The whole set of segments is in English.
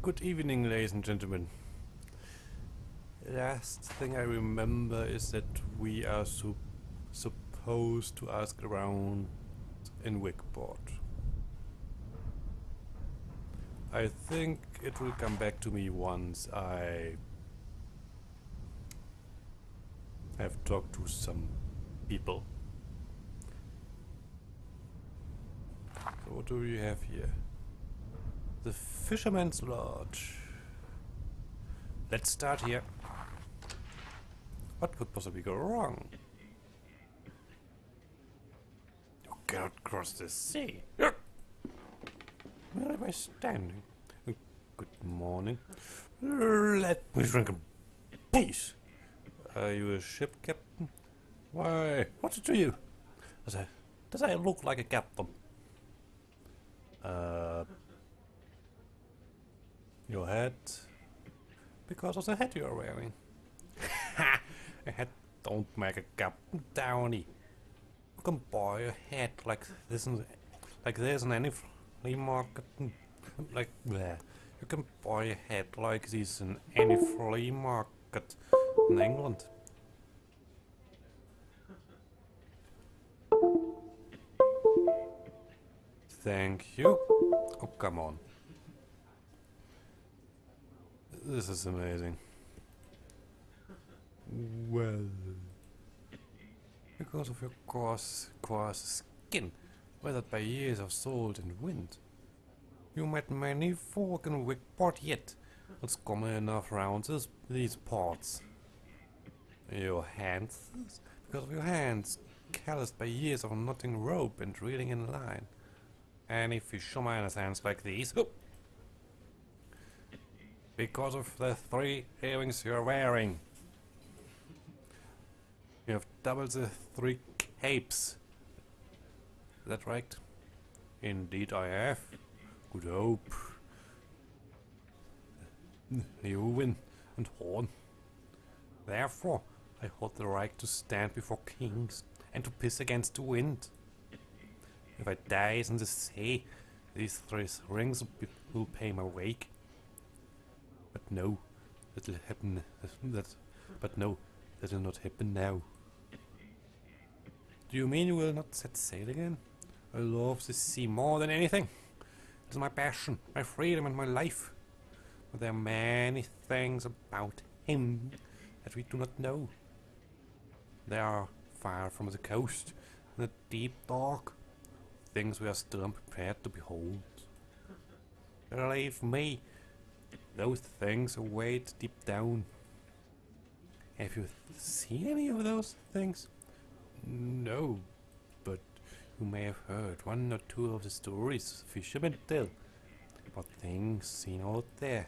Good evening, ladies and gentlemen. Last thing I remember is that we are supposed to ask around in Wickport. I think it will come back to me once I have talked to some people. So what do we have here? The Fisherman's Lodge. Let's start here. What could possibly go wrong? You cannot cross the sea. Where am I standing? Good morning. Let me drink a peace. Are you a ship captain? Why, what's it to you? Does I look like a captain? Your hat? Because of the hat you are wearing. Ha! A hat don't make a captain, Downey. You can buy a hat like this in any flea market. Like bleh. You can buy a hat like this in any flea market in England. Thank you. Oh, come on. This is amazing. Well, because of your coarse skin, weathered by years of salt and wind, you met many folk in Wickport yet. It's common enough round these parts. Your hands, because of your hands, calloused by years of knotting rope and reeling in line. Any fisherman has hands like these. Oh. Because of the 3 earrings you're wearing. You have double the 3 capes. Is that right? Indeed I have. Good hope. Johan and Horn. Therefore, I hold the right to stand before kings and to piss against the wind. If I die in the sea, these 3 rings will pay my wake. But no, that'll happen. That'll not happen now. Do you mean you will not set sail again? I love the sea more than anything. It is my passion, my freedom, and my life. But there are many things about him that we do not know. They are far from the coast, in the deep dark. Things we are still unprepared to behold. Believe me, those things await deep down. Have you seen any of those things? No, but you may have heard 1 or 2 of the stories fishermen tell about things seen out there.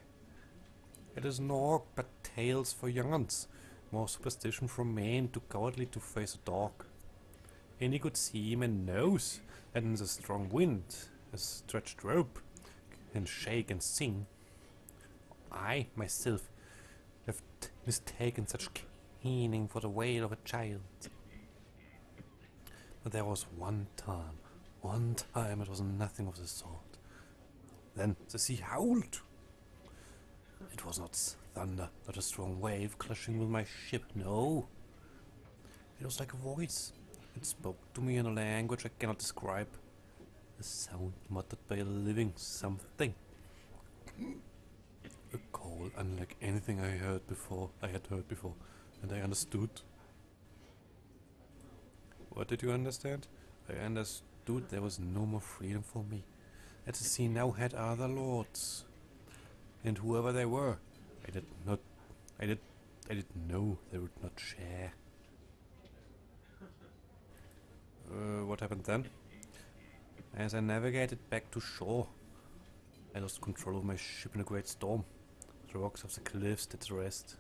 It is naught but tales for young'uns, more superstition from men too cowardly to face the dark. Any good seaman knows that in the strong wind, a stretched rope can shake and sing. I, myself, have mistaken such keening for the wail of a child. But there was one time it was nothing of the sort. Then the sea howled. It was not thunder, not a strong wave clashing with my ship, no. It was like a voice. It spoke to me in a language I cannot describe. A sound muttered by a living something. A call unlike anything I had heard before, and I understood. What did you understand? I understood there was no more freedom for me. That the sea now had other lords. And whoever they were, I did know they would not share. What happened then? As I navigated back to shore, I lost control of my ship in a great storm. The rocks of the cliffs did the rest.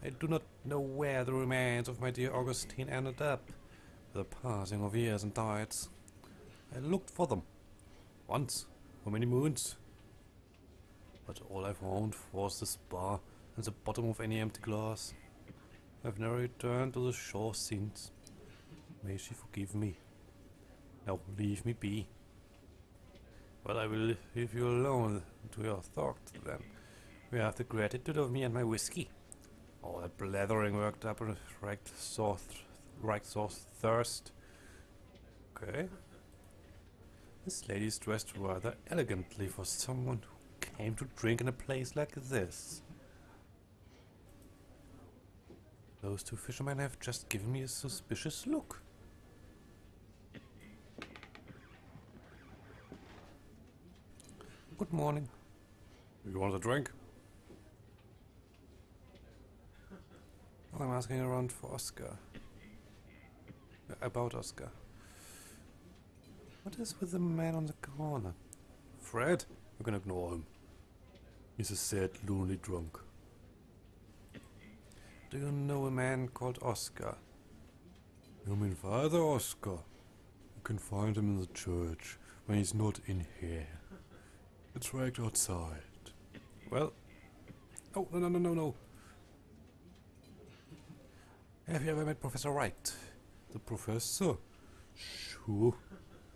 I do not know where the remains of my dear Augustine ended up, with the passing of years and tides. I looked for them. Once, for many moons. But all I found was the spar and the bottom of any empty glass. I've never returned to the shore since. May she forgive me. Now leave me be. But I will leave you alone to your thought, then. We have the gratitude of me and my whiskey. All that blathering worked up a right sore thirst. Okay. This lady's dressed rather elegantly for someone who came to drink in a place like this. Those two fishermen have just given me a suspicious look. Good morning. You want a drink? I'm asking around for Oscar. About Oscar. What is with the man on the corner? Fred? You can ignore him. He's a sad, lonely drunk. Do you know a man called Oscar? You mean Father Oscar? You can find him in the church when he's not in here. It's right outside. Well... Oh, no. Have you ever met Professor Wright? The professor? Sure.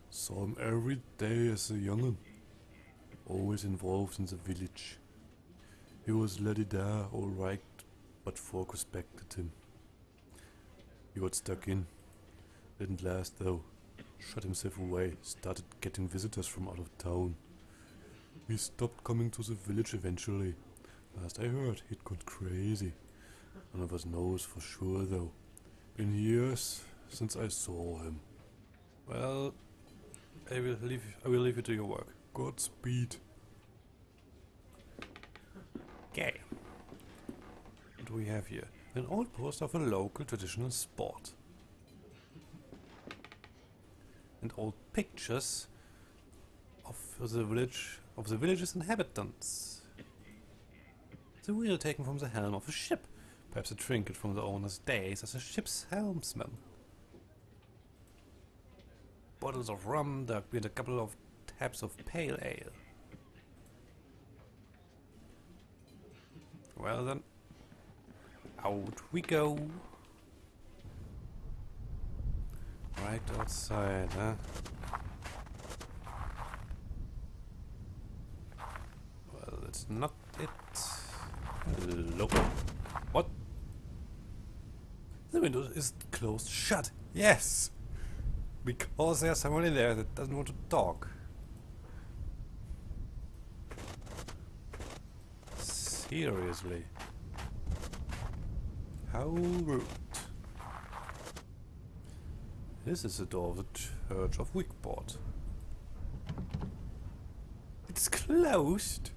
Saw him every day as a young'un. Always involved in the village. He was la-di-da, alright, but folk respected him. He got stuck in. Didn't last though. Shut himself away, started getting visitors from out of town. He stopped coming to the village eventually. Last I heard, he'd gone crazy. None of us knows for sure though. Been years since I saw him. Well, I will leave you to your work. Godspeed. Okay. What do we have here? An old poster of a local traditional sport. And old pictures of the village's inhabitants. The wheel taken from the helm of a ship. Perhaps a trinket from the owner's days as a ship's helmsman. Bottles of rum, ducked with a couple of taps of pale ale. Well then, out we go. Right outside, huh? Well, that's not it. Hello. What? The window is closed shut. Yes! Because there's someone in there that doesn't want to talk. Seriously. How rude. This is the door of the Church of Wickport. It's closed?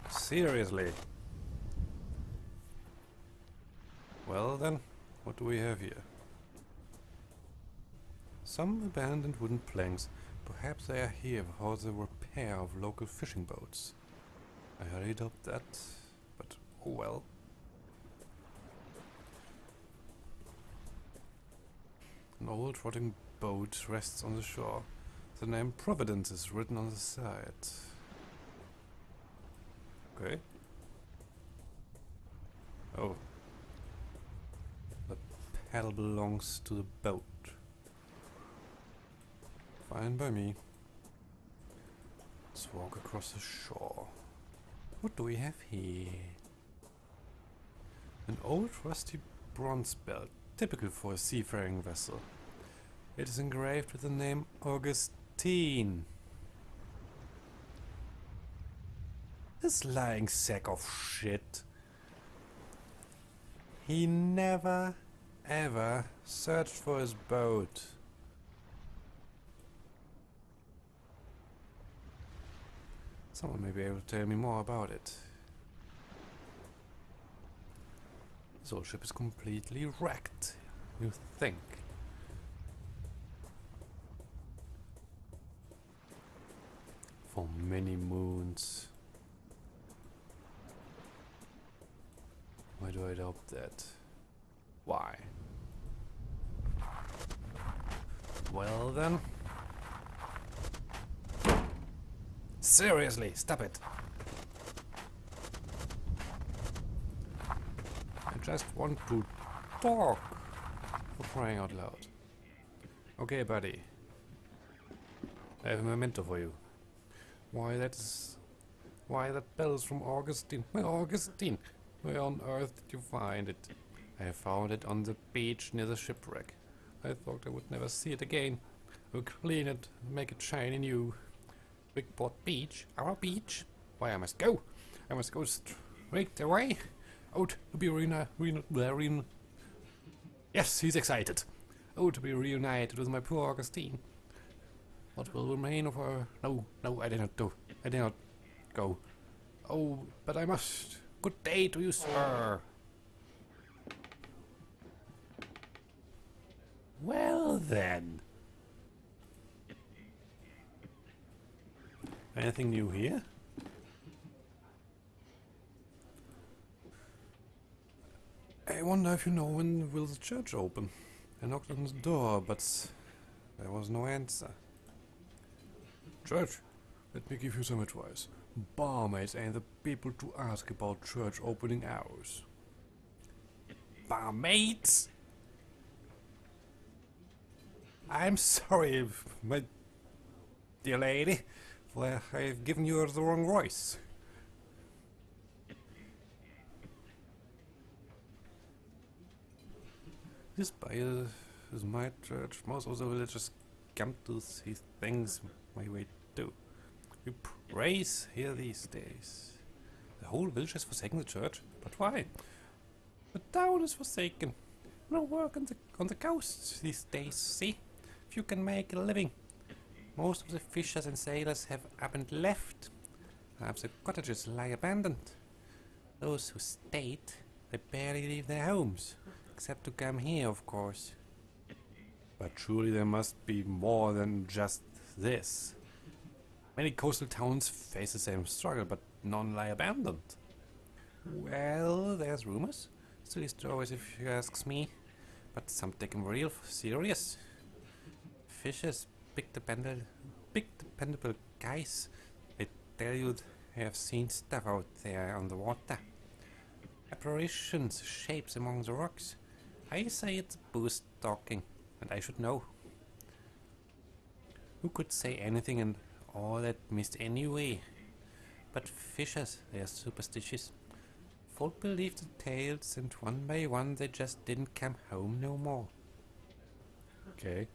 Seriously. Well then, what do we have here? Some abandoned wooden planks. Perhaps they are here for the repair of local fishing boats. I highly doubt that, but oh well. An old rotting boat rests on the shore. The name Providence is written on the side. Okay. Oh. The paddle belongs to the boat. Fine by me. Let's walk across the shore. What do we have here? An old rusty bronze belt, typical for a seafaring vessel. It is engraved with the name Augustine. This lying sack of shit. He never, ever searched for his boat. Someone may be able to tell me more about it. This old ship is completely wrecked, you think. For many moons. Why do I doubt that? Why? Well then. Seriously, stop it. I just want to talk, for crying out loud. Okay, buddy. I have a memento for you. Why that bell's from Augustine. My Augustine! Where on earth did you find it? I found it on the beach near the shipwreck. I thought I would never see it again. I'll clean it, make it shiny new. Wickport Beach? Our beach? Why, I must go! I must go straight away! Out to be Yes, he's excited! Oh, to be reunited with my poor Augustine. What will remain of her? No, no, I did not do. I did not go. Oh, but I must. Good day to you, sir. Well then. Anything new here? I wonder if you know when will the church open. I knocked on the door, but there was no answer. Church, let me give you some advice. Barmaids ain't the people to ask about church opening hours. Barmaids? I'm sorry, my dear lady, for I've given you the wrong voice. This bias is my church. Most of the villagers come to see things my way too. We praise here these days. The whole village has forsaken the church. But why? The town is forsaken. No work on the coast these days, see? If you can make a living. Most of the fishers and sailors have up and left. Perhaps the cottages lie abandoned. Those who stayed, they barely leave their homes. Except to come here, of course. But surely there must be more than just this. Many coastal towns face the same struggle, but none lie abandoned. Well, there's rumors. Silly stories if you ask me. But some take them real serious. Fishers, big dependable guys. They tell you they have seen stuff out there on the water. Apparitions, shapes among the rocks. I say it's booze talking, and I should know. Who could say anything and all that mist anyway? But fishers, they are superstitious. Folk believed the tales, and one by one they just didn't come home no more. Okay.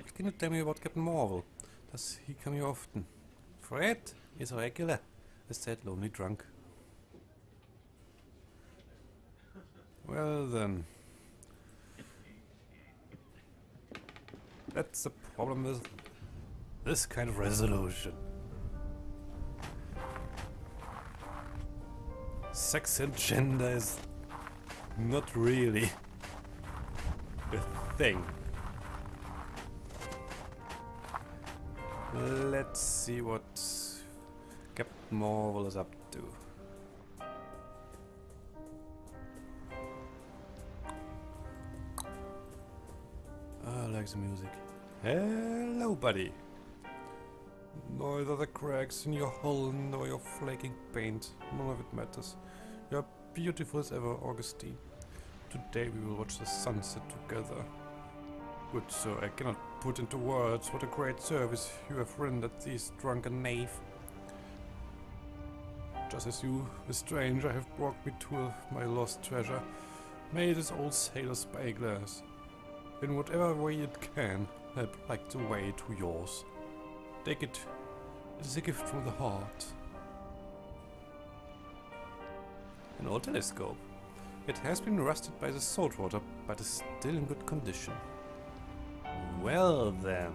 What can you tell me about Captain Marvel? Does he come here often? Fred is regular, a sad lonely drunk. Well then. That's the problem with this kind of resolution. Sex and gender is not really a thing. Let's see what Captain Marvel is up to. I like the music. Hello, buddy. Neither the cracks in your hull nor your flaking paint. None of it matters. You're beautiful as ever, Augustine. Today we will watch the sunset together. Good sir, I cannot put into words what a great service you have rendered this drunken knave. Just as you, a stranger, have brought me to my lost treasure, may this old sailor's spyglass, in whatever way it can, help like the way to yours. Take it. It is a gift from the heart. An old telescope. It has been rusted by the salt water, but is still in good condition. Well then.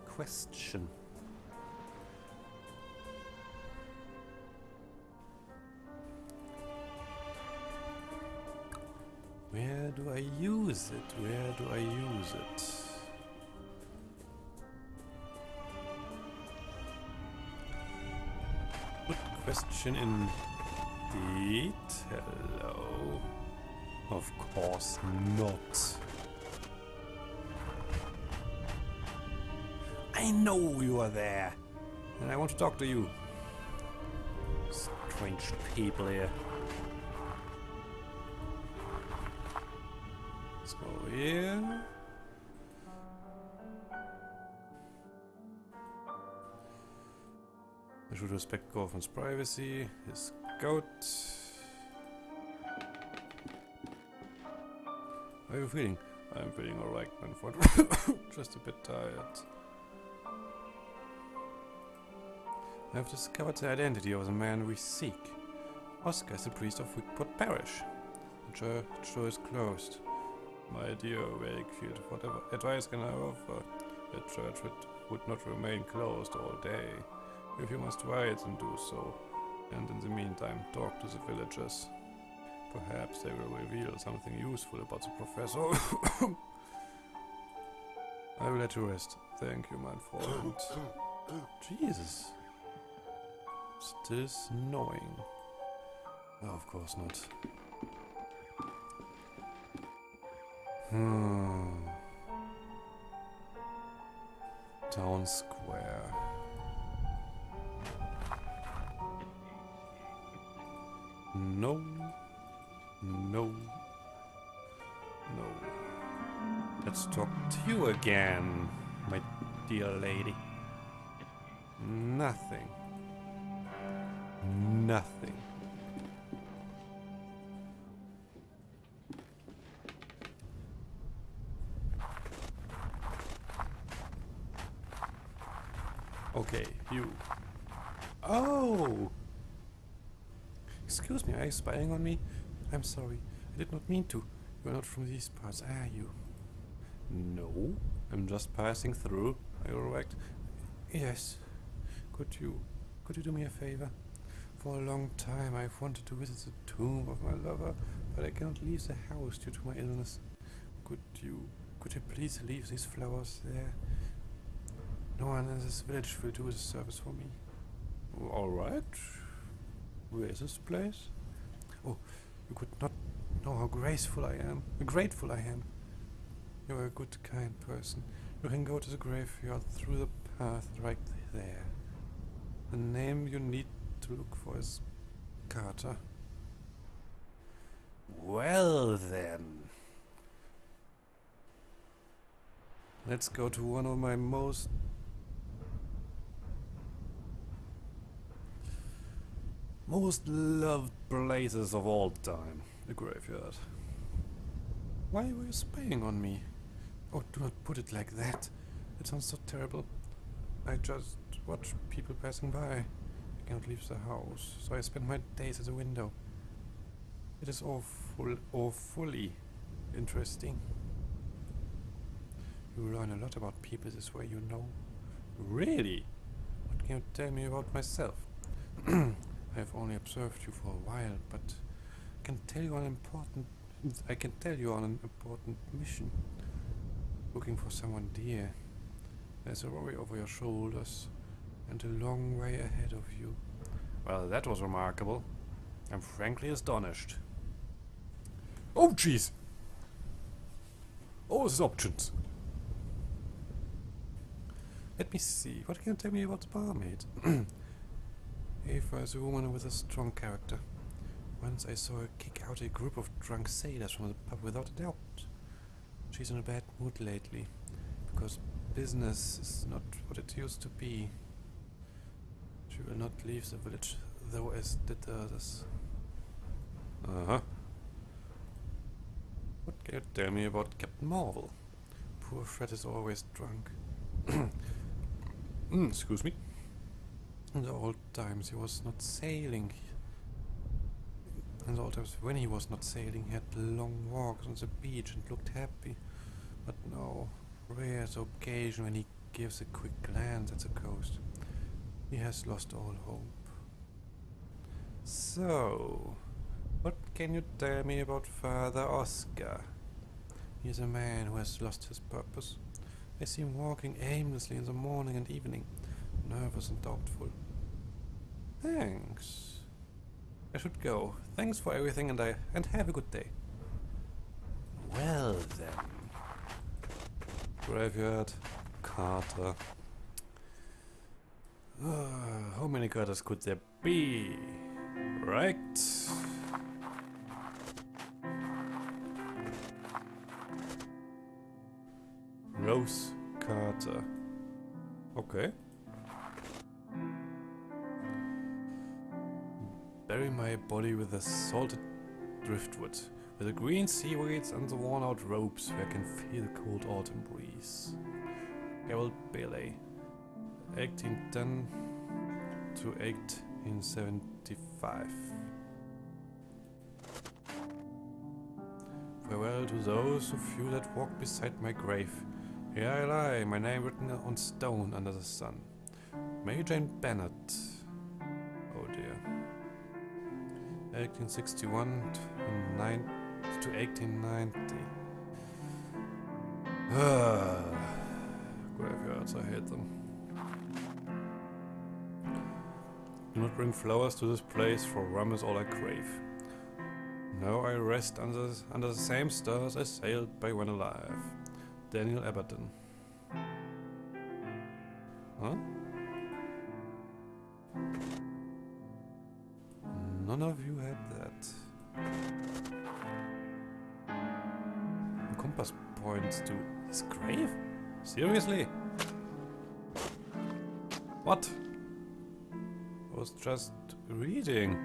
Question. Where do I use it? Where do I use it? Good question indeed. Hello. Of course not. I know you are there. And I want to talk to you. Strange people here. Let's go here. I should respect Gorfin's privacy. His goat. How are you feeling? I'm feeling alright, Manfred. Just a bit tired. I've discovered the identity of the man we seek. Oscar is the priest of Wickport Parish. The church is closed. My dear Wakefield, whatever advice can I offer? The church would not remain closed all day. If you must write, then do so. And in the meantime, talk to the villagers. Perhaps they will reveal something useful about the professor. I will let you rest. Thank you, my friend. Jesus. Still snowing. Oh, of course not. Town square. No. No. No. Let's talk to you again, my dear lady. Nothing. Nothing. Okay, you. Oh! Excuse me, are you spying on me? I'm sorry, I did not mean to. You're not from these parts, are you? No, I'm just passing through. Are you alright? Yes. Could you do me a favor? For a long time I've wanted to visit the tomb of my lover, but I cannot leave the house due to my illness. Could you please leave these flowers there? No one in this village will do the service for me. Alright. Where is this place? Oh, you could not know how grateful I am. You're a good, kind person. You can go to the graveyard through the path right there. The name you need to look for is Carter. Well then. Let's go to one of my most loved places of all time, the graveyard. Why were you spying on me? Oh, do not put it like that. It sounds so terrible. I just watch people passing by. I cannot leave the house, so I spend my days at the window. It is awfully interesting. You learn a lot about people this way, you know. Really? What can you tell me about myself? I have only observed you for a while, but I can tell you on an important mission. Looking for someone dear. There's a worry over your shoulders, and a long way ahead of you. Well, that was remarkable. I'm frankly astonished. Oh, jeez! Oh, there's options. Let me see. What can you tell me about the barmaid? Eva is a woman with a strong character. Once I saw her kick out a group of drunk sailors from the pub without a doubt. She's in a bad mood lately, because business is not what it used to be. She will not leave the village, though, as did the others. Uh-huh. What can you tell me about Captain Marvel? Poor Fred is always drunk. Excuse me. In the old times he was not sailing. In the old times when he was not sailing, he had long walks on the beach and looked happy. But now, rare is the occasion when he gives a quick glance at the coast. He has lost all hope. So, what can you tell me about Father Oscar? He is a man who has lost his purpose. I see him walking aimlessly in the morning and evening, nervous and doubtful. Thanks. I should go. Thanks for everything, and have a good day. Well then. Graveyard, Carter. How many Carters could there be? Right? Rose Carter. Okay. Bury my body with the salted driftwood, with the green seaweeds and the worn-out ropes where I can feel the cold autumn breeze. Harold Bailey, 1810 to 1875. Farewell to those of you that walk beside my grave. Here I lie, my name written on stone under the sun. Mary Jane Bennett. Oh dear. 1861 to 1890. Graveyards, I hate them. Do not bring flowers to this place, for rum is all I crave. Now I rest under the same stars I sailed by when alive. Daniel Aberton. Huh? None of you had that. The compass points to his grave? Seriously? What? I was just reading.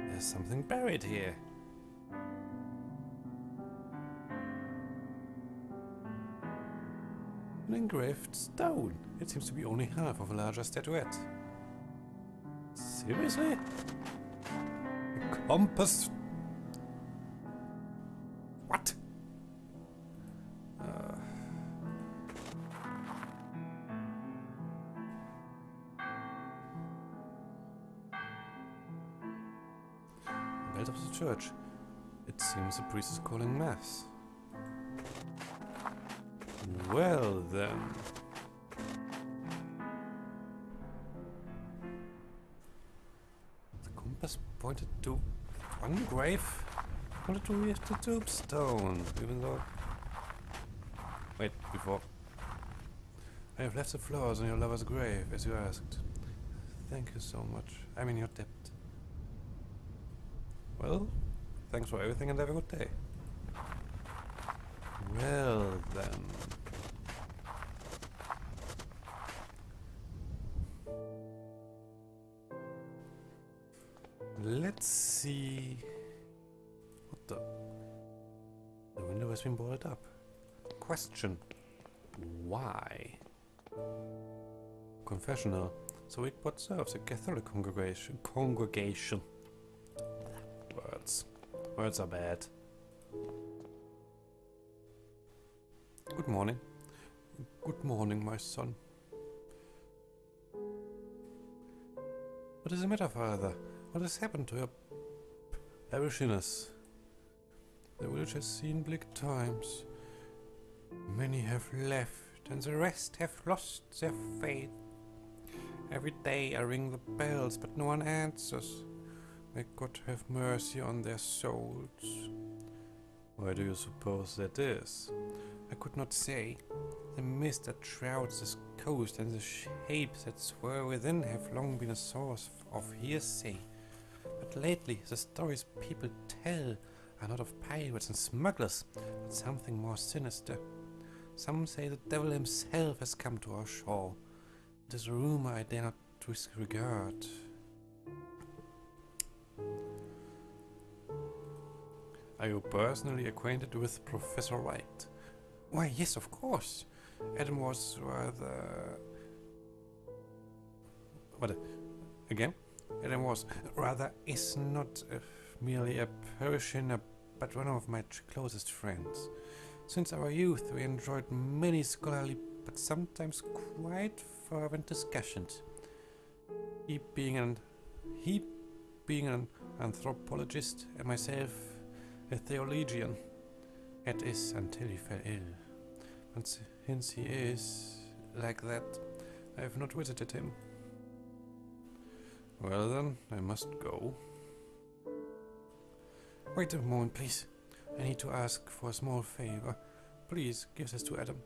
There's something buried here. An engraved stone. It seems to be only half of a larger statuette. Seriously? A compass? What? The bell of the church. It seems the priest is calling mass. Well then. The compass pointed to one grave. Pointed to the tombstone, even though... Wait, before... I have left the flowers on your lover's grave, as you asked. Thank you so much. I'm in your debt. Well, thanks for everything and have a good day. Well then. Let's see. What the? The window has been boarded up. Question. Why? Confessional. So Wickport serves a Catholic congregation. Words. Words are bad. Good morning. Good morning, my son. What is the matter, father? What has happened to your parishioners? The village has seen bleak times. Many have left, and the rest have lost their faith. Every day I ring the bells, but no one answers. May God have mercy on their souls. Why do you suppose that is? I could not say. The mist that shrouds this coast and the shapes that swirl within have long been a source of hearsay. But lately the stories people tell are not of pirates and smugglers, but something more sinister. Some say the devil himself has come to our shore. It is a rumor I dare not disregard. Are you personally acquainted with Professor Wright? Why, yes, of course. Adam was rather... What? Again? Adam was rather is not merely a parishioner, but one of my closest friends. Since our youth, we enjoyed many scholarly, but sometimes quite fervent discussions. He being an anthropologist, and myself a theologian. That is, until he fell ill. And since he is like that, I have not visited him. Well then, I must go. Wait a moment, please. I need to ask for a small favor. Please, give this to Adam.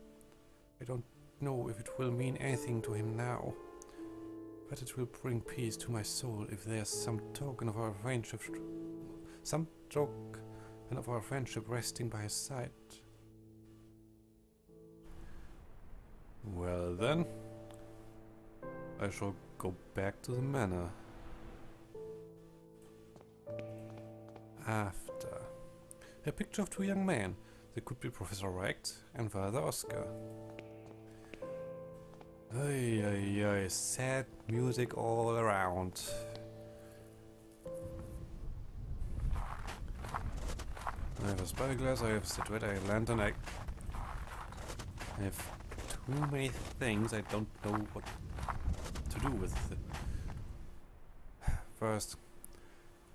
I don't know if it will mean anything to him now, but it will bring peace to my soul if there's some token of our friendship resting by his side. Well then, I shall go back to the manor. After. A picture of two young men. They could be Professor Recht and Father Oscar. Ay, ay, ay, sad music all around. I have a spyglass, I have a statuette, I have a lantern, I have too many things I don't know what to do with it. First,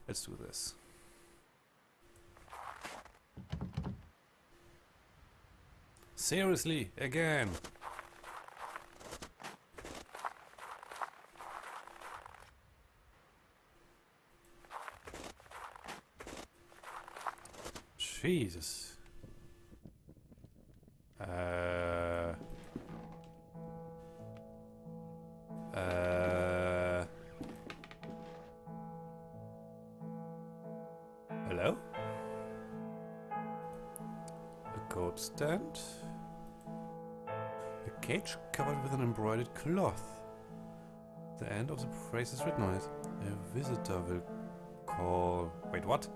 let's do this. Seriously, again! Jesus. Hello? A coat stand? A cage covered with an embroidered cloth. The end of the phrase is written on it. A visitor will call... Wait, what?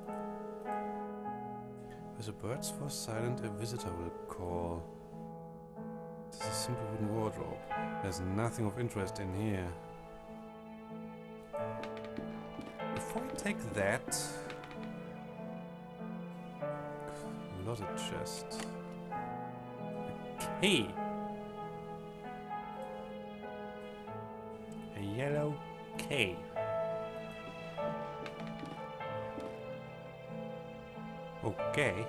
As the birds fall silent, a visitor will call. This is a simple wooden wardrobe. There's nothing of interest in here. Before I take that... Closet chest. A key. A yellow key. Okay.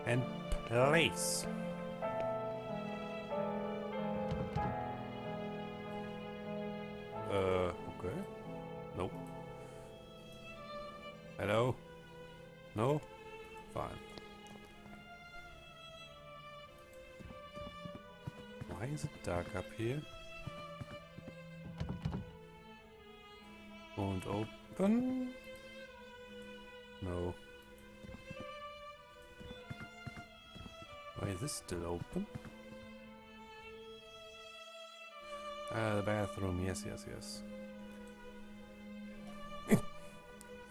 And place. Okay. Nope. Hello? No? Fine. Why is it dark up here? Won't open? No. Why is this still open? Ah, the bathroom. Yes, yes, yes.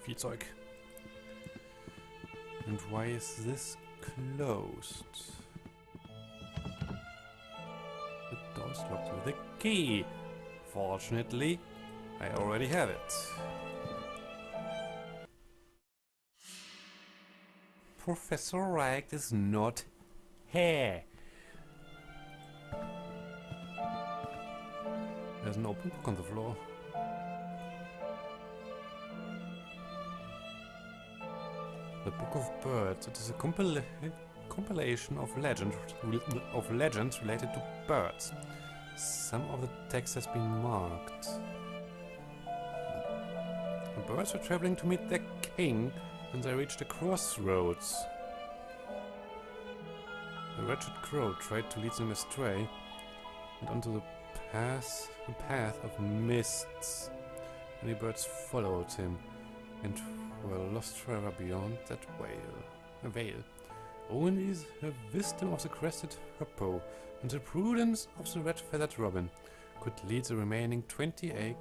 Viehzeug. And why is this closed? The door's locked with a key. Fortunately, I already have it. Professor Reich is not here. There's an open book on the floor. The Book of Birds. It is a compilation of legends related to birds. Some of the text has been marked. The birds were traveling to meet their king when they reached a crossroads. The wretched crow tried to lead them astray and onto the path of mists. Many birds followed him and were lost forever beyond that veil. Only the wisdom of the crested hippo and the prudence of the red-feathered robin could lead the remaining 28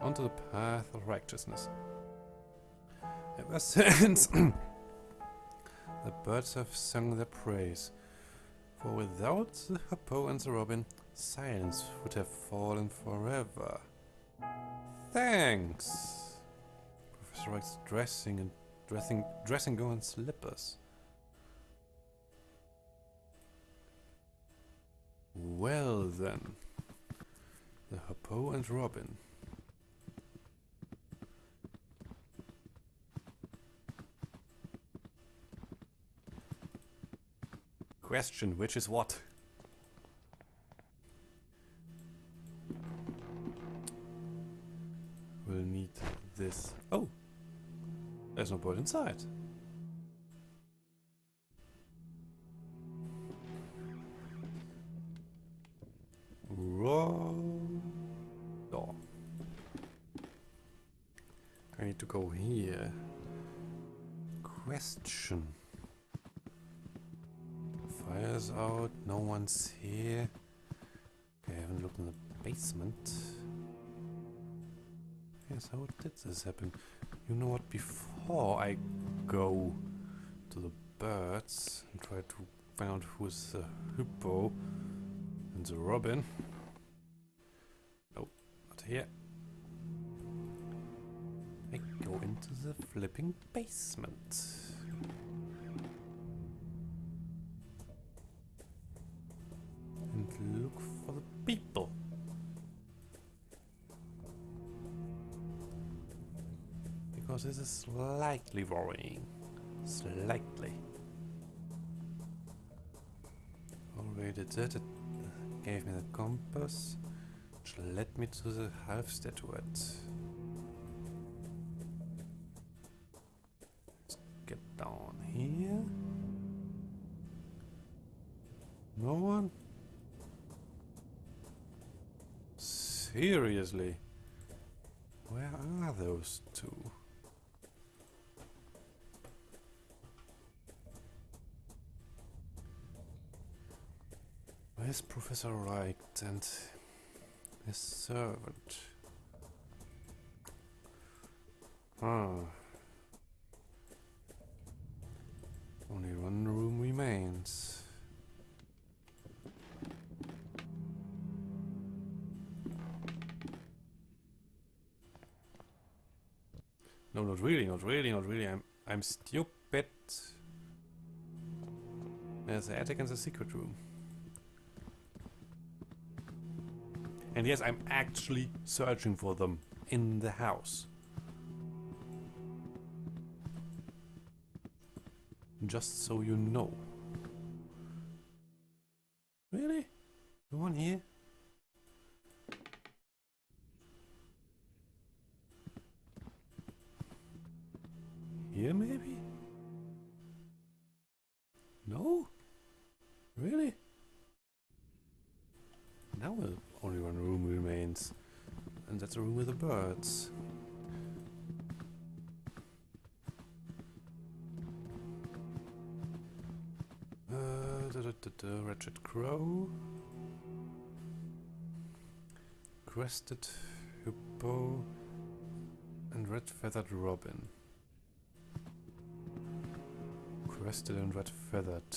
onto the path of righteousness. Ever since, the birds have sung their praise, for without the hippo and the robin, silence would have fallen forever. Thanks! Professor Recht's dressing gown and slippers. Well then, the hippo and robin. Question, which is what? We'll need this. Oh! There's no bird inside. Wrong door. I need to go here. Question. Fire's out, no one's here. Okay, I haven't looked in the basement. Yes, how did this happen? You know what, before I go to the birds and try to find out who's the hippo and the robin. No, not here. I go into the flipping basement. And look for the people. Because this is slightly worrying. Slightly. Already did it. It gave me the compass, which led me to the half statuette. Let's get down here. No one? Seriously? Where are those two? Where's Professor Wright and his servant? Ah. Only one room remains. No, not really, not really, not really. I'm stupid. There's the attic and the secret room. And yes, I'm actually searching for them in the house. Just so you know. Really? The one here? Here maybe? No? Really? Now only one room remains. And that's the room with the birds. Wretched crow. Crested hippo. And red feathered robin. Crested and red feathered.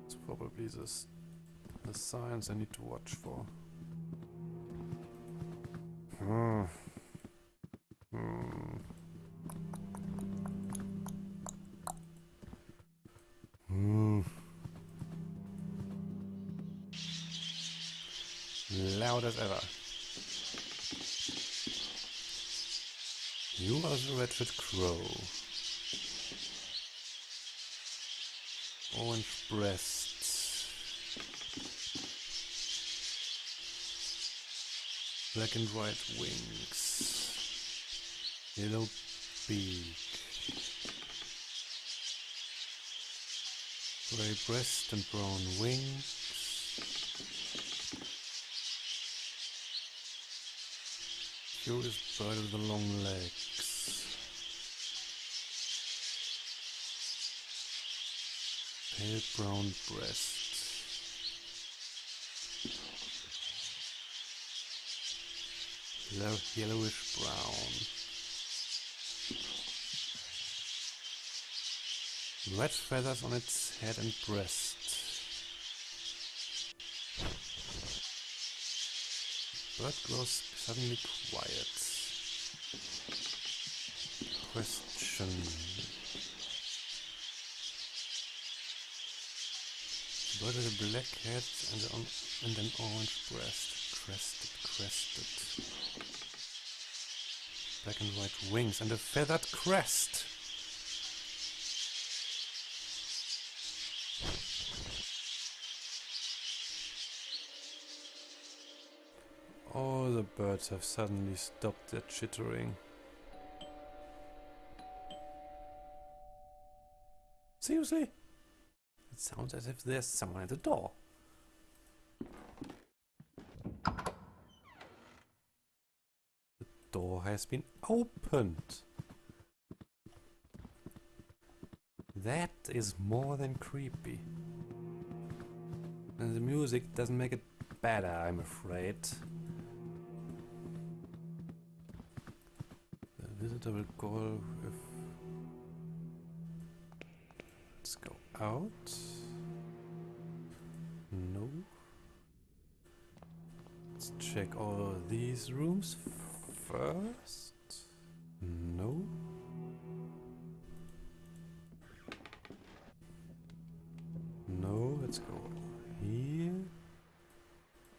It's probably the signs I need to watch for. Loud as ever. You are the wretched crow. Orange breasts. Black and white wings. Yellow beak. Grey breast and brown wings. Curious bird with the long legs. Pale brown breast. Yellowish brown. Red feathers on its head and breast. Bird grows suddenly quiet. Question. Bird with a black head and an orange breast. Crested. Black and white wings and a feathered crest. All the birds have suddenly stopped their chittering. Seriously? It sounds as if there's someone at the door. The door has been opened. That is more than creepy. And the music doesn't make it better, I'm afraid. The visitor will call if... Let's go out. No. Let's check all these rooms first. No. No, let's go here.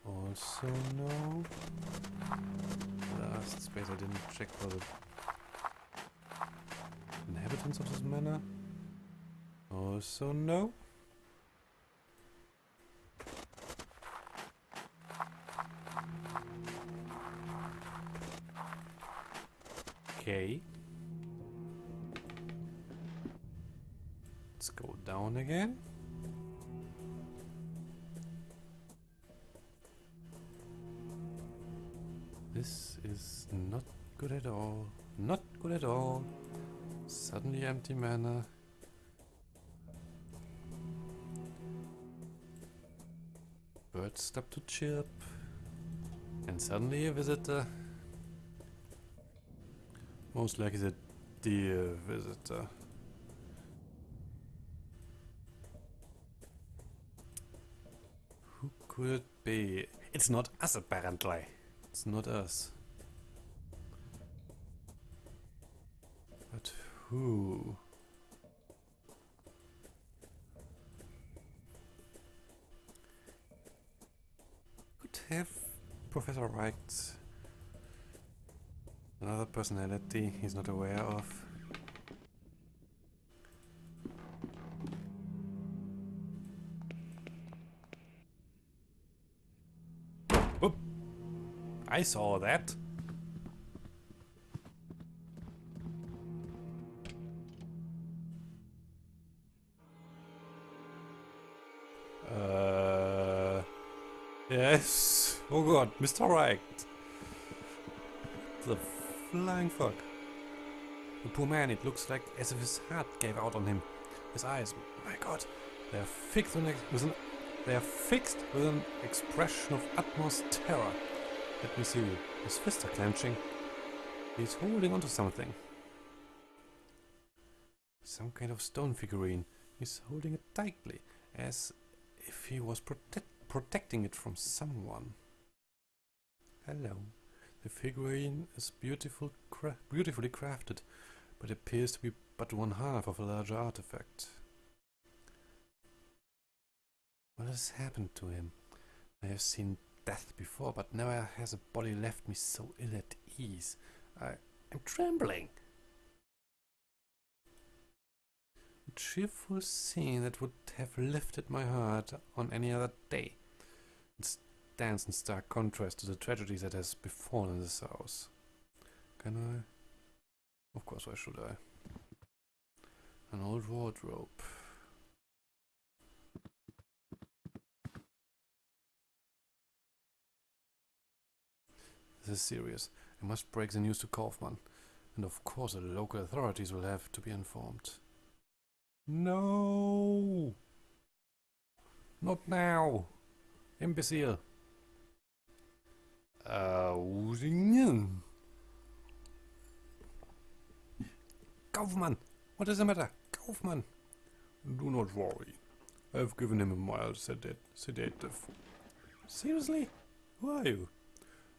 Also no. Last space I didn't check for the inhabitants of this manor. Also no. Okay. Let's go down again. This is not good at all. Not good at all. Suddenly empty manor. Birds stop to chirp. And suddenly a visitor. Most likely a deer visitor. Who could it be? It's not us apparently. It's not us. But who? Could have Professor Wright another personality he's not aware of. Oop! I saw that. Yes. Oh god, Mr. Right. The flying fuck. The poor man, it looks like as if his heart gave out on him. His eyes, my god, they are fixed with an expression of utmost terror. Let me see. His fists are clenching. He's holding onto something. Some kind of stone figurine. He's holding it tightly, as if he was protecting it from someone. Hello. The figurine is beautifully crafted, but appears to be but one half of a larger artifact. What has happened to him? I have seen death before, but never has a body left me so ill at ease. I am trembling. A cheerful scene that would have lifted my heart on any other day. It stands in stark contrast to the tragedy that has befallen this house. Can I? Of course, why should I? An old wardrobe. This is serious. I must break the news to Kaufmann. And of course the local authorities will have to be informed. No! Not now! Imbecile! Kaufmann! What is the matter? Kaufmann! Do not worry. I have given him a mild sedative. Seriously? Who are you?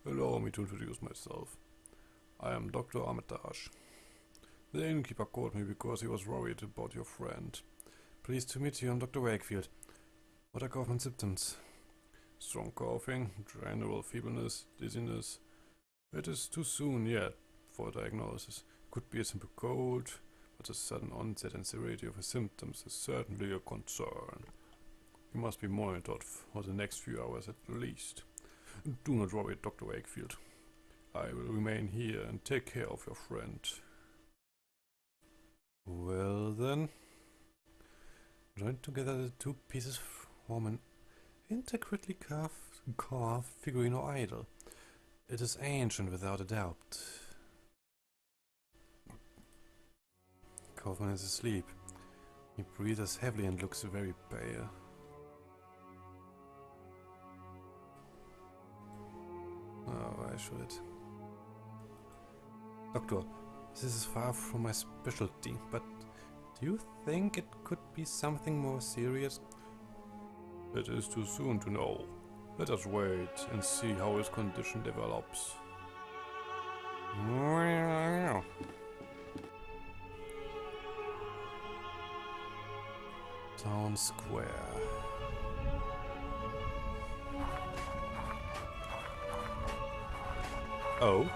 Allow me to introduce myself. I am Dr. Armitage. The innkeeper called me because he was worried about your friend. Pleased to meet you, I'm Dr. Wakefield. What are Kaufmann's symptoms? Strong coughing, general feebleness, dizziness. It is too soon yet for a diagnosis. Could be a simple cold, but the sudden onset and severity of his symptoms is certainly a concern. He must be monitored for the next few hours at least. Do not worry, Dr. Wakefield. I will remain here and take care of your friend. Well then. Joined together the two pieces form an intricately carved figurine or idol. It is ancient without a doubt. Kaufmann is asleep. He breathes heavily and looks very pale. Oh, why should it? Doctor, this is far from my specialty, but do you think it could be something more serious? It is too soon to know. Let us wait and see how his condition develops. Town Square. Oh?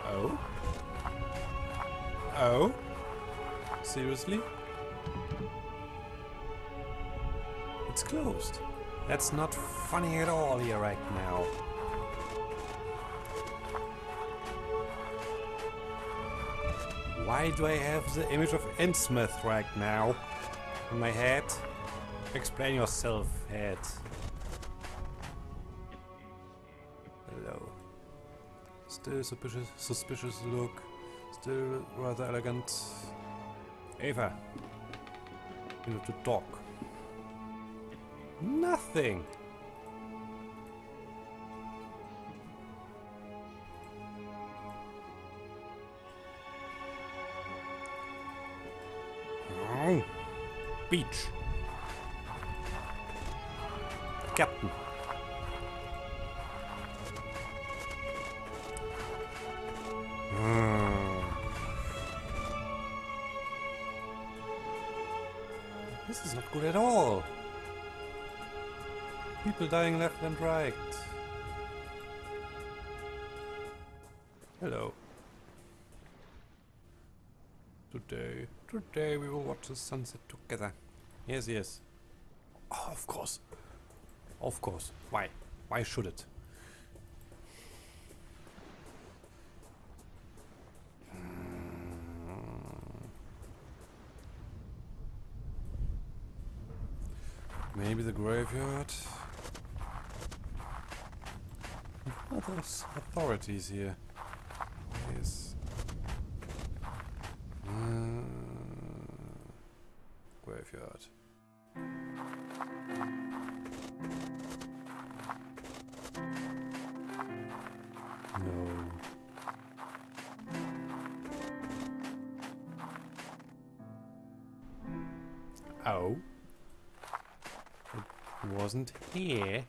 Oh? Oh? Seriously? It's closed. That's not funny at all here right now. Why do I have the image of Innsmouth right now in my head? Explain yourself, head. Hello. Still suspicious look. Still rather elegant. Ava. You need to talk. Nothing. Beach. Captain. This is not good at all. People dying left and right. Hello. Today we will watch the sunset together. Yes, yes. Oh, of course. Of course. Why? Why should it? Maybe the graveyard? What are those authorities here? Yes. Graveyard. No. Oh. It wasn't here.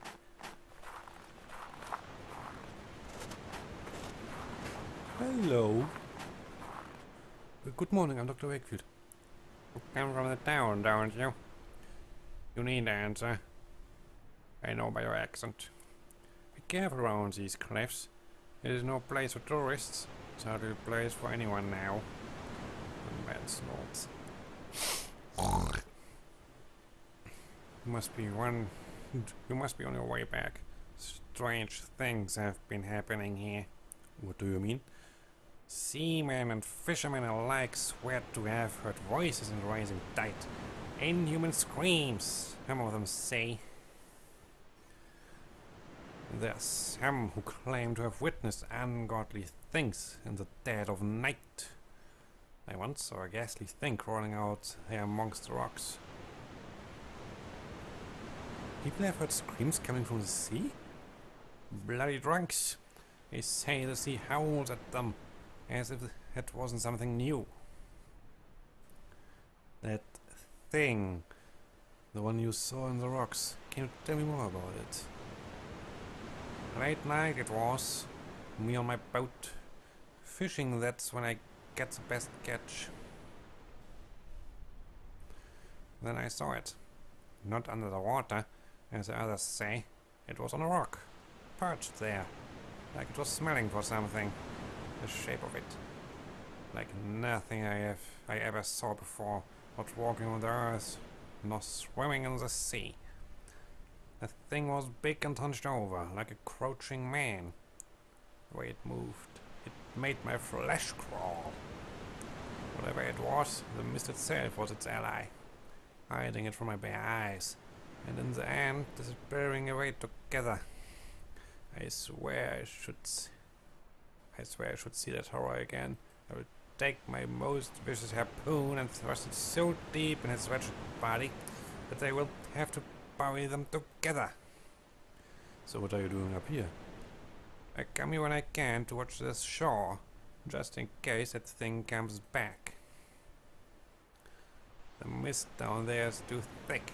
Hello. Good morning, I'm Dr. Wakefield. You come from the town, don't you? You need to answer. I know by your accent. Be careful around these cliffs. It is no place for tourists. It's hardly a place for anyone now. Bad snorts. You must be on your way back. Strange things have been happening here. What do you mean? Seamen and fishermen alike swear to have heard voices in the rising tide. Inhuman screams, some of them say. There are some who claim to have witnessed ungodly things in the dead of night. I once saw a ghastly thing crawling out here amongst the rocks. People have heard screams coming from the sea? Bloody drunks. They say the sea howls at them, as if it wasn't something new. That thing, the one you saw in the rocks, can you tell me more about it? Late night it was, me on my boat. Fishing, that's when I get the best catch. Then I saw it. Not under the water, as the others say. It was on a rock, perched there, like it was smelling for something. The shape of it, like nothing I ever saw before, not walking on the earth, nor swimming in the sea. The thing was big and hunched over, like a crouching man. The way it moved, it made my flesh crawl. Whatever it was, the mist itself was its ally, hiding it from my bare eyes, and in the end, disappearing away together. I swear I should see that horror again. I will take my most vicious harpoon and thrust it so deep in its wretched body that they will have to bury them together. So what are you doing up here? I come here when I can to watch this shore, just in case that thing comes back. The mist down there is too thick.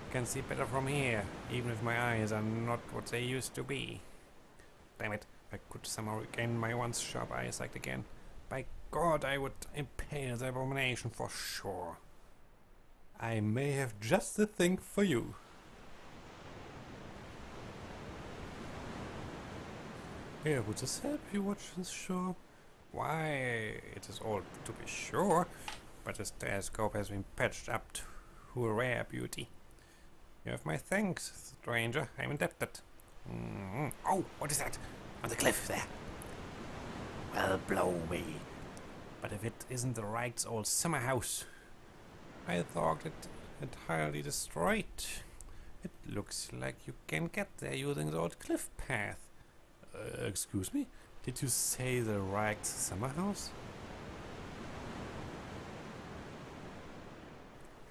I can see better from here, even if my eyes are not what they used to be. Damn it, if I could somehow regain my once sharp eyesight again, by God, I would impale the abomination for sure. I may have just the thing for you. Here, would this help you watch this show? Why, it is all to be sure, but this telescope has been patched up to a rare beauty. You have my thanks, stranger. I'm indebted. Oh, what is that? On the cliff there. Well, blow me. But if it isn't the Reich's old summer house, I thought it entirely destroyed. It looks like you can get there using the old cliff path. Excuse me? Did you say the Reich's summer house?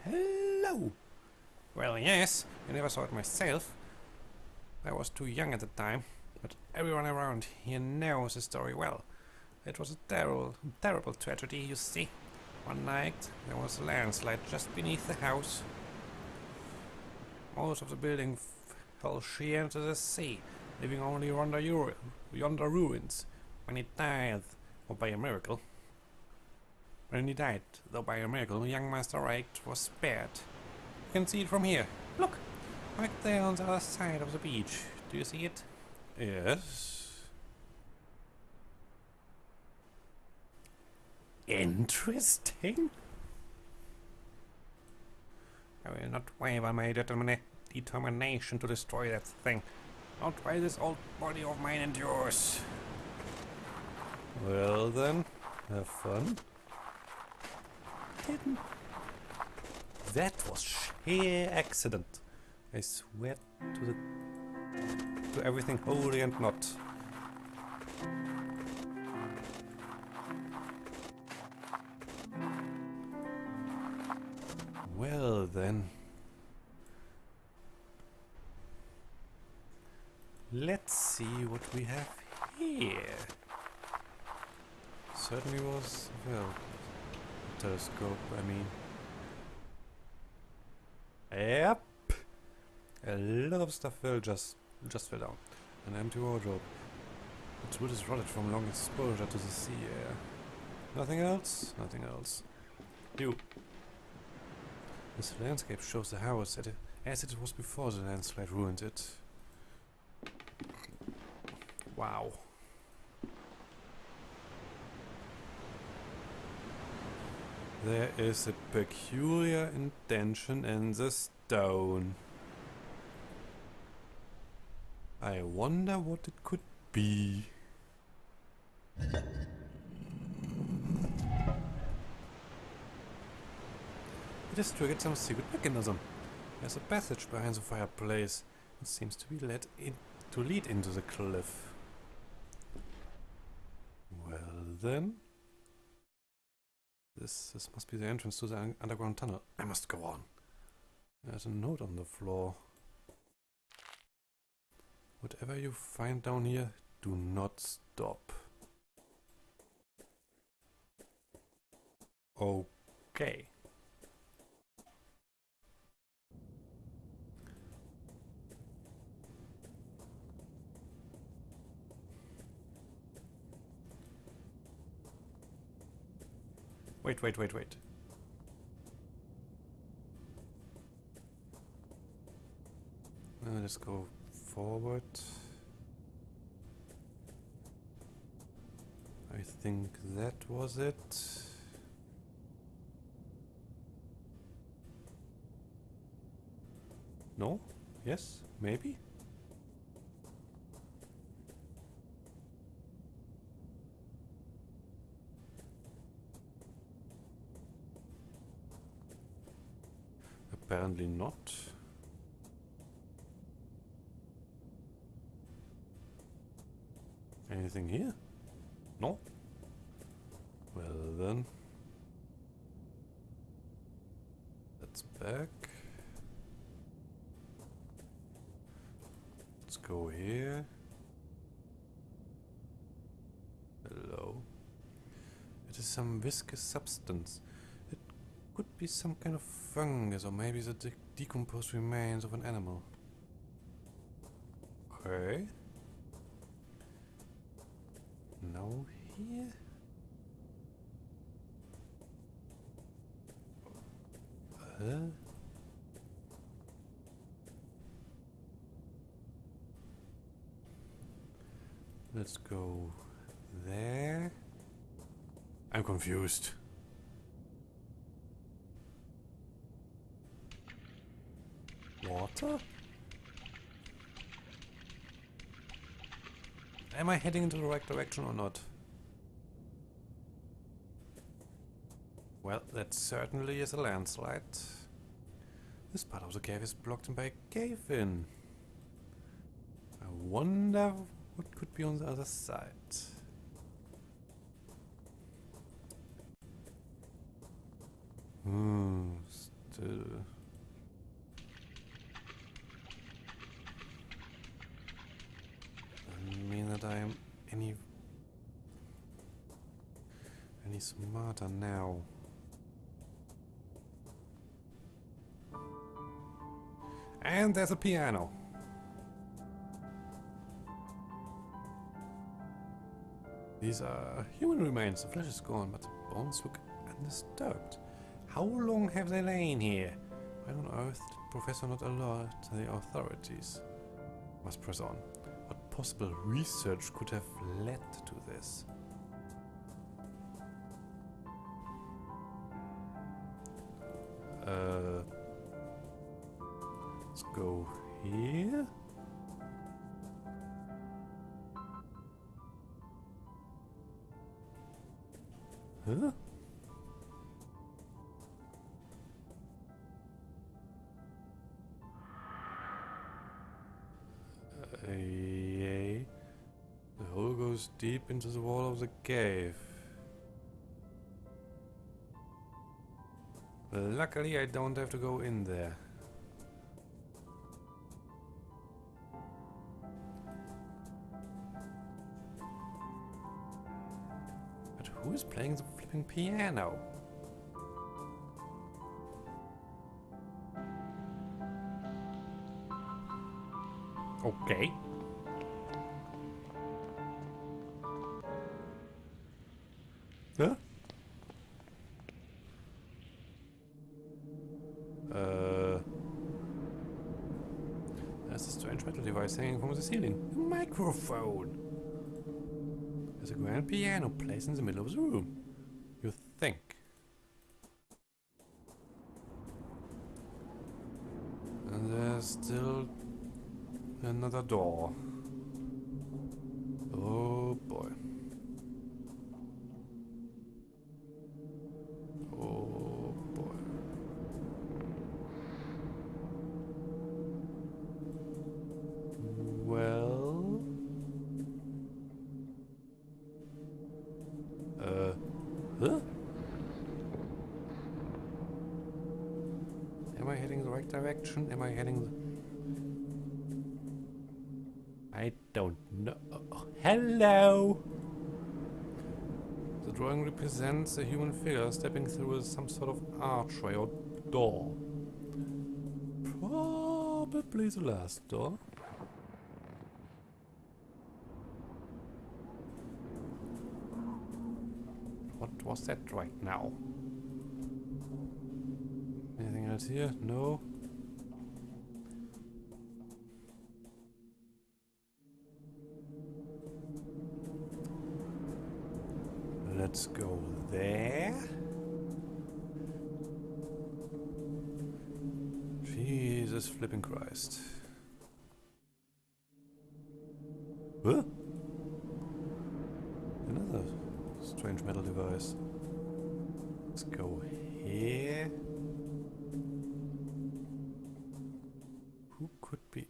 Hello! Well, yes, I never saw it myself. I was too young at the time, but everyone around here knows the story well. It was a terrible tragedy, you see. One night, there was a landslide just beneath the house. Most of the building fell sheer into the sea, leaving only yonder ruins. When he died, though by a miracle, young Master Reich was spared. You can see it from here. Look, right there on the other side of the beach. Do you see it? Yes. Interesting. I will not waver my determination to destroy that thing. Not while this old body of mine endures. Well then, have fun. That was sheer accident. I swear to everything holy and not. Well then. Let's see what we have here. Certainly was, well, telescope, I mean. Yep. A lot of stuff just fell down. An empty wardrobe. Its wood is rotted from long exposure to the sea air. Nothing else? Nothing else. You. This landscape shows the house as it was before the landslide ruined it. Wow. There is a peculiar indentation in the stone. I wonder what it could be. It has triggered some secret mechanism. There's a passage behind the fireplace. It seems to be lead into the cliff. Well then. This must be the entrance to the underground tunnel. I must go on. There's a note on the floor. Whatever you find down here, do not stop. Okay. Wait. Let's go forward. I think that was it. No? Yes? Maybe? Apparently not. Anything here? No? Well then that's back. Let's go here. Hello. It is some viscous substance. It could be some kind of fungus or maybe the decomposed remains of an animal. Okay. Now here. Let's go there. I'm confused. Water? Am I heading into the right direction or not? Well, that certainly is a landslide. This part of the cave is blocked in by a cave-in. I wonder what could be on the other side. Still. Doesn't mean that I am any smarter now. And there's a piano. These are human remains. The flesh is gone, but the bones look undisturbed. How long have they lain here? Why on earth did Professor not alert the authorities? Must press on. What possible research could have led to this? Let's go here. Huh? Yay. The hole goes deep into the wall of the cave. Luckily, I don't have to go in there. But who is playing the flipping piano? Okay. Huh? There's a strange metal device hanging from the ceiling. A microphone! There's a grand piano placed in the middle of the room. You think. And there's still another door. Oh boy. Oh boy. Well... Huh? Am I heading the right direction? Am I heading the... I don't know. Oh, hello! The drawing represents a human figure stepping through some sort of archway or door. Probably the last door. What was that right now? Anything else here? No. Let's go there. Jesus flipping Christ. Huh? Another strange metal device. Let's go here. Who could be?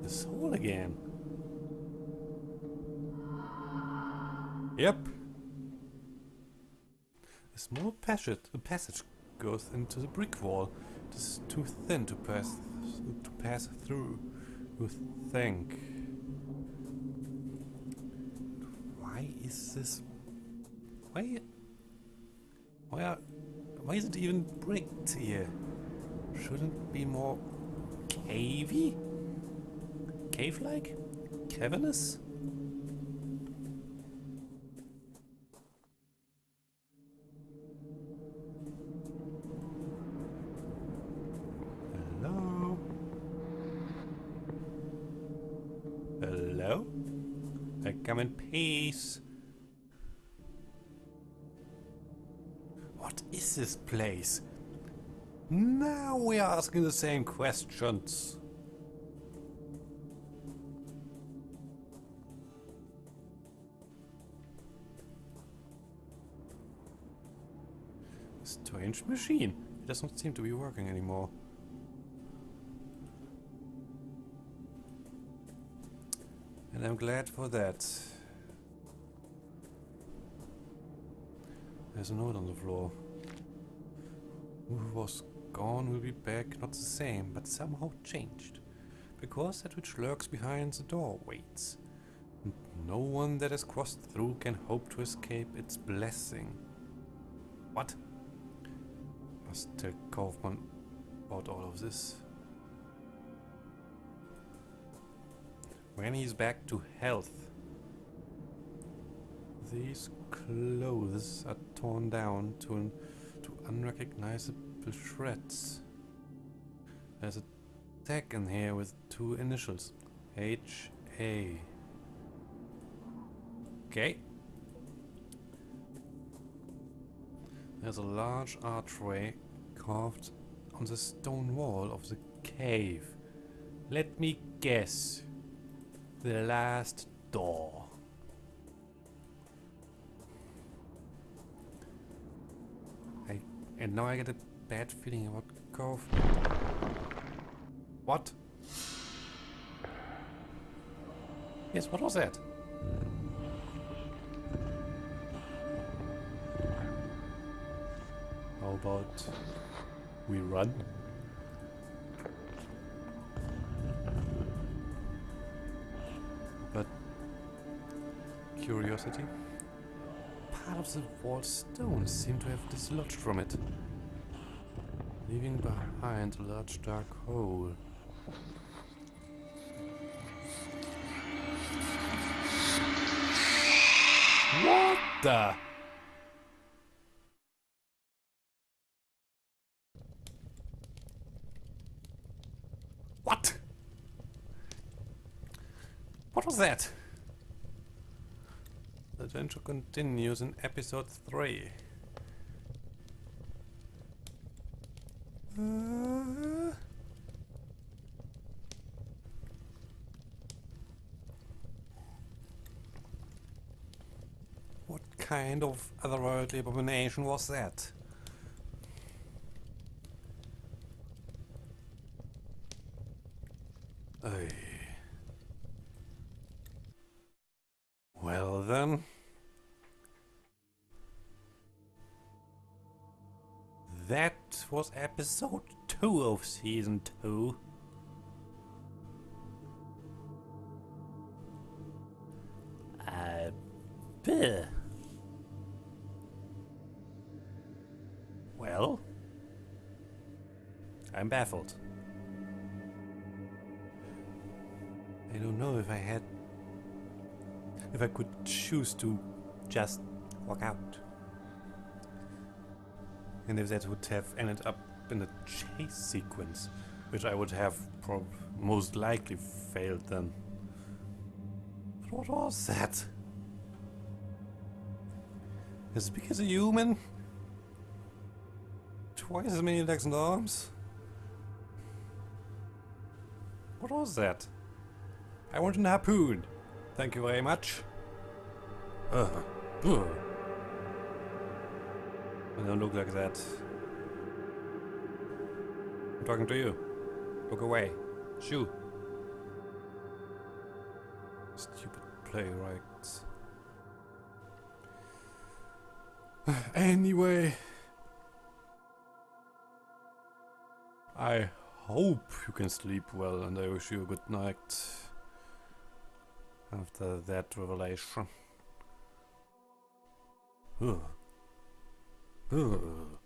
This hole again. Yep. A small passage goes into the brick wall. It is too thin to pass through. You think. Why is this? Why? Why is it even bricked here? Shouldn't it be more cavey? Cave-like? Cavernous? Hello? Hello? I come in peace. What is this place? Now we are asking the same questions. Strange machine. It does not seem to be working anymore. And I'm glad for that. There's a note on the floor. Who was gone will be back, not the same, but somehow changed. Because that which lurks behind the door waits. And no one that has crossed through can hope to escape its blessing. What? Must tell Kaufmann about all of this. When he's back to health. These clothes are torn down to unrecognizable shreds. There's a tag in here with 2 initials. H.A. Okay. There's a large archway carved on the stone wall of the cave. Let me guess. The last door. And now I get a bad feeling about Kaufmann. What? Yes, what was that? How about we run? But curiosity? Part of the wall stones seem to have dislodged from it, leaving behind a large dark hole. What the? What? What was that? The adventure continues in episode 3. What kind of otherworldly abomination was that? Ay. Well then. That was episode 2 of season 2. Bleh. Well, I'm baffled. I don't know if I could choose to just walk out. And if that would have ended up in a chase sequence, which I would have most likely failed then. But what was that? As big as a human? Twice as many legs and arms? What was that? I want an harpoon. Thank you very much. I don't look like that. I'm talking to you. Look away. Shoo. Stupid playwrights. Anyway, I hope you can sleep well, and I wish you a good night after that revelation. Ugh. Ugh.